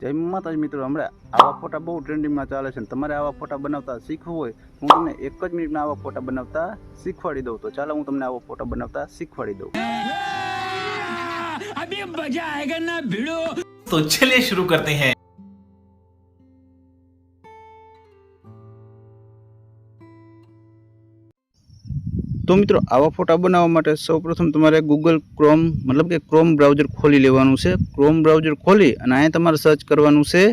जय माताजी मित्रों, हमणे आवा फोटा बहुत ट्रेंडिंग में चाले छे। तमारे आवा फोटा बनावता शीखवू होय तो हूँ तमने एक ज मिनिट में आवा फोटा बनावता शीखवाड़ी दऊं। तो चालो हूँ तमने आवा फोटा बनावता शीखवाड़ी दऊं। अभी मजा आएगा ना भिड़ो। तो चलिए शुरू करते हैं। तो मित्रों, आवा फोटा बनावा माटे सौप्रथम तमारे गूगल क्रोम मतलब के क्रोम ब्राउजर खोली लेवानुं छे। क्रोम ब्राउजर खोली अने अहीं तमारे सर्च करवानुं छे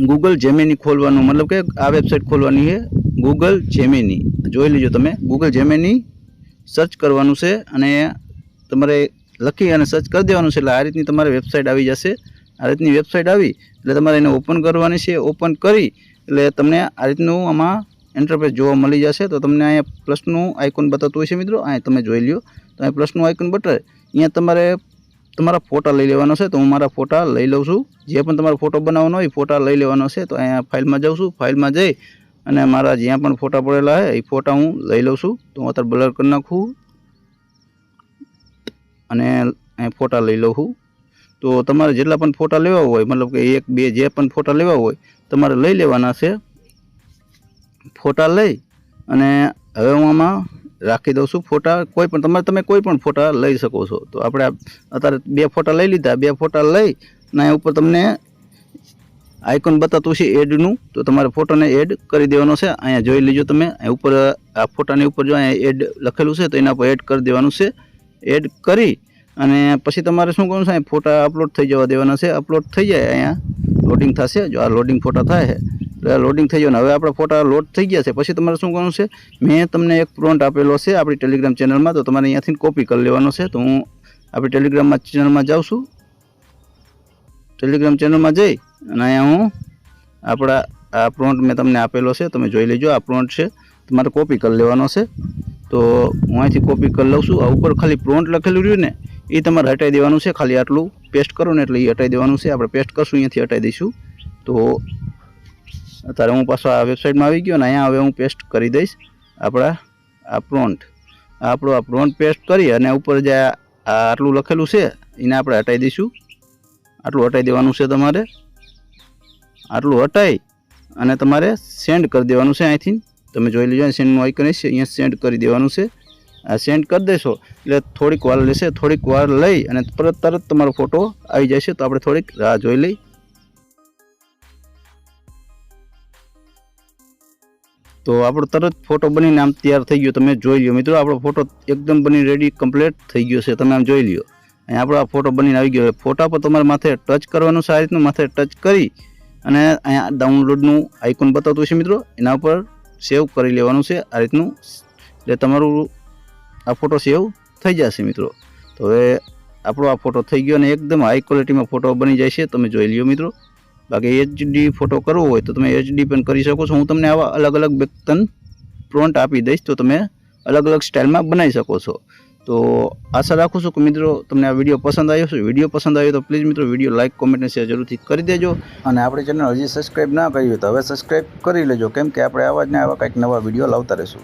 गूगल जेमिनी खोलवानुं, मतलब के आ वेबसाइट खोलवानी है गूगल जेमिनी। जोई लीजो तमे गूगल जेमिनी सर्च करवानुं छे अने तमारे लखी अने सर्च कर देवानुं छे। એટલે આ રીતની તમારે વેબસાઇટ આવી જશે। आ रीतनी वेबसाइट आई એટલે તમારે એને ओपन करवानी છે। ओपन करी એટલે તમને આ રીતનું આમાં इंटरफेस જોવા મળી જશે। तो તમને અહીંયા પ્લસનું આઇકોન બતાવતું હોય છે મિત્રો, અહીં તમે જોઈ લ્યો। તો અહીં પ્લસનું આઇકોન બતાવે, અહીંયા તમારે તમારા ફોટા લઈ લેવાનો છે। તો હું મારા ફોટા લઈ લઉં છું। જે પણ તમારો ફોટો બનાવવાનો હોય ફોટા લઈ લેવાનો છે। તો અહીંયા ફાઇલમાં જાઉં છું। ફાઇલમાં જઈ અને મારા જ્યાં પણ ફોટા પડેલા છે એ ફોટા હું લઈ લઉં છું। તો હું અત્યારે બ્લર કરી નાખું અને અહીં ફોટા લઈ લઉં છું। तो तमारे जेटला पण फोटा लेवा होय मतलब के एक बे जे पण फोटा लेवा होय तमारे लई लेवाना छे। फोटा लई अने हवे हुं आमां राखी दऊं छुं फोटा। कोई पण तमे कोई पण फोटा लई शको छो। तो आपणे अत्यारे बे फोटा लई लीधा। बे फोटा लई अने उपर तमने आइकन बतातुं छे एडनुं। तो तमारे फोटोने एड करी देवानो छे। अहींया जोई लीजो तमे, अहीं उपर आ फोटानी उपर जो अहीं एड लखेलुं छे तो एना पर एड करी देवानुं छे। एड करी અને પછી તમારે શું કરવાનું છે, ફોટા અપલોડ થઈ જવા દેવાના છે। અપલોડ થઈ જાય, અહીંયા લોડિંગ થશે। જો આ લોડિંગ ફોટા થાય છે એટલે લોડિંગ થઈ જવાના। હવે આપણા ફોટા લોડ થઈ ગયા છે। પછી તમારે શું કરવાનું છે, મેં તમને એક પ્રોમ્પ્ટ આપેલો છે આપણી ટેલિગ્રામ ચેનલમાં। તો તમારે અહીંયાથી કોપી કરી લેવાનો છે। તો હું આપણી ટેલિગ્રામ ચેનલમાં જાઉં છું। ટેલિગ્રામ ચેનલમાં જઈ અને અહીંયા હું આપણા આ પ્રોમ્પ્ટ મેં તમને આપેલો છે, તમે જોઈ લેજો। આ પ્રોમ્પ્ટ છે, તમારે કોપી કરી લેવાનો છે। तो हूँ अहींथी कॉपी कर लऊं छुं। आ उपर खाली प्रोम्प्ट लखेलुं रह्युं ने ए तमारे हटाई देवानुं छे। खाली आटलुं पेस्ट करो ने एटले ए हटाई देवानुं छे। आपणे पेस्ट करशुं, अहींयाथी हटाई दईशुं। तो अत्यारे हूँ पाछो आ वेबसाइटमां आवी गयो अने अहींया हवे हूँ पेस्ट करी दईश आपणा आ प्रोम्प्ट। आपणो आ प्रोम्प्ट पेस्ट करी अने उपर जे आटलुं लखेलुं छे एने आपणे हटाई दईशुं। आटलुं हटाई देवानुं छे तमारे। आटलुं हटाई अने तमारे सेंड कर देवानुं छे। अहींथी તમે જોઈ લેજો, સેન્ડનું આઇકન છે, અહીંયા સેન્ડ કરી દેવાનું છે। આ સેન્ડ કરી દેશો એટલે થોડીક વાર લેશે। થોડીક વાર લઈ અને તરત તમારો ફોટો આવી જશે। તો આપણે થોડીક રાહ જોઈ લઈ। તો આપણો તરત ફોટો બનીને આમ તૈયાર થઈ ગયો। તમે જોઈ લ્યો મિત્રો, આપણો ફોટો એકદમ બની રેડી કમ્પ્લીટ થઈ ગયો છે। તમે આમ જોઈ લ્યો, અહીંયા આપણો આ ફોટો બનીને આવી ગયો। ફોટા પર તમારે માથે ટચ કરવાનું છે। આ રીતનું માથે ટચ કરી અને અહીંયા ડાઉનલોડનું આઇકન બતાવતું છે મિત્રો, એના ઉપર सेव कर लेवानुं छे। आ रीतनुं એટલે તમારું આ ફોટો સેવ થઈ જશે મિત્રો। તો હવે આપણો આ ફોટો થઈ ગયો અને એકદમ હાઈ ક્વોલિટીમાં ફોટો બની જાય છે। તમે જોઈ લ્યો મિત્રો। બાકી HD ફોટો કરવો હોય તો તમે HD પણ કરી શકો છો। હું તમને આવા અલગ અલગ બેક્તન પ્રોમ્પ્ટ આપી દઈશ તો તમે અલગ અલગ સ્ટાઇલમાં બનાવી શકો છો। તો આશા રાખું છું કે મિત્રો તમને આ વિડીયો પસંદ આવ્યો છે। વિડીયો પસંદ આવ્યો તો પ્લીઝ મિત્રો વિડીયો લાઇક કોમેન્ટ અને શેર જરૂરથી કરી દેજો। અને આપણી ચેનલ હજી સબસ્ક્રાઇબ ના કરી હોય તો હવે સબસ્ક્રાઇબ કરી લેજો, કેમ કે આપણે આવા જ ને આવા કંઈક નવા વિડીયો લાવતા રહીશું।